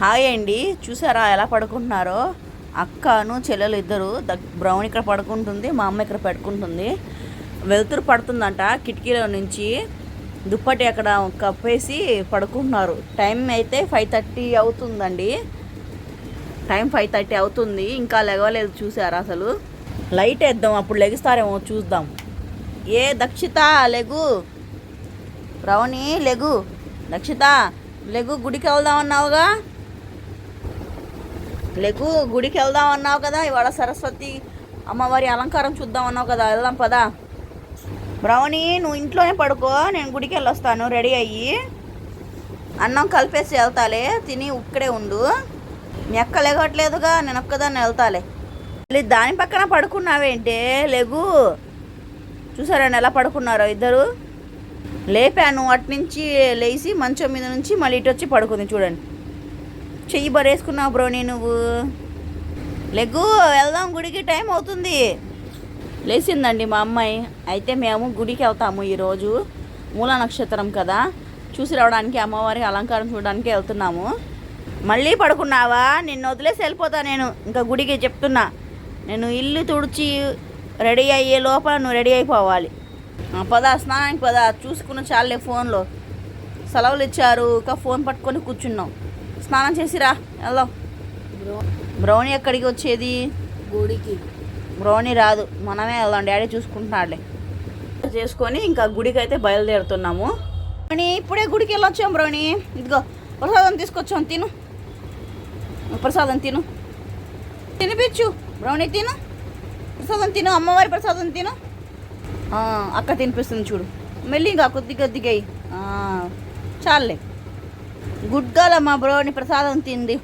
Hi అండి, చూసారా ఎలా పడుకుంటున్నారో? అక్కను చెల్లెలు ఇద్దరు. బ్రౌన్ ఇక్కడ పడుకుంటుంది, మా అమ్మ ఇక్కడ పడుకుంటుంది. వెలుతురు పడుతుందంట కిటికీలో నుంచి. దుప్పటి అక్కడ కప్పేసి పడుకుంటున్నారు. టైం అయితే 5:30 అవుతుందండి. టైం 5:30 అవుతుంది, ఇంకా లెగవలేదు. చూసారా? అసలు లైట్ వేద్దాం, అప్పుడు లెగుస్తారేమో చూద్దాం. ఏ దక్షిత లెగు, బ్రౌనీ లెగు, దక్షిత లెగు, గుడికి వెళ్దాం అన్నావుగా, లెగు గుడికి వెళ్దాం అన్నావు కదా. ఇవాళ సరస్వతి అమ్మవారి అలంకారం చూద్దాం అన్నావు కదా, వెళ్దాం పదా. బ్రౌనీ నువ్వు ఇంట్లోనే పడుకో, నేను గుడికి వెళ్ళొస్తాను. రెడీ అయ్యి అన్నం కలిపేసి వెళ్తాలే, తిని ఇక్కడే ఉండు. మీ అక్క లెగట్లేదుగా, నేను ఒక్కదాన్ని వెళ్తాలే. దాని పక్కన పడుకున్నావేంటే, లెగు. చూసారండి ఎలా పడుకున్నారో ఇద్దరు. లేపాను అటు నుంచి లేచి మంచం మీద నుంచి మళ్ళీ ఇటు వచ్చి పడుకుంది. చూడండి, చెయ్యి బరేసుకున్నావు బ్రౌనీ నువ్వు. లెగ్గు, వెళ్దాం గుడికి, టైం అవుతుంది. లేచిందండి మా అమ్మాయి. అయితే మేము గుడికి వెళ్తాము ఈరోజు, మూలా నక్షత్రం కదా, చూసి రావడానికి, అమ్మవారి అలంకారం చూడడానికి వెళ్తున్నాము. మళ్ళీ పడుకున్నావా? నిన్ను వదిలేసి వెళ్ళిపోతా నేను ఇంకా గుడికి. చెప్తున్నా, నేను ఇల్లు తుడిచి రెడీ అయ్యే లోపల నువ్వు రెడీ అయిపోవాలి. పదా, స్నానానికి పదా. చూసుకున్న చాలే, ఫోన్లో సెలవులు ఇచ్చారు, ఇంకా ఫోన్ పట్టుకొని కూర్చున్నాం. స్నానం చేసిరా, వెళ్దాం. బ్రౌనీ ఎక్కడికి వచ్చేది? గుడికి. బ్రౌనీ రాదు, మనమే వెళ్దాం, డాడీ చూసుకుంటున్నాడులే. చేసుకొని ఇంకా గుడికి అయితే బయలుదేరుతున్నాము. బ్రౌనీ ఇప్పుడే గుడికి వెళ్ళొచ్చాం. బ్రౌనీ ఇదిగో ప్రసాదం తీసుకొచ్చాం, తిను. ప్రసాదం తిను, తినిపించు. బ్రౌనీ తిను, ప్రసాదం తిను, అమ్మవారి ప్రసాదం తిను. అక్క తినిపిస్తుంది చూడు. మళ్ళీ ఇంకా కొద్దిగా చాలే. గుడ్ గర్ల్ అమ్మ, బ్రౌనీ ప్రసాదం తింది.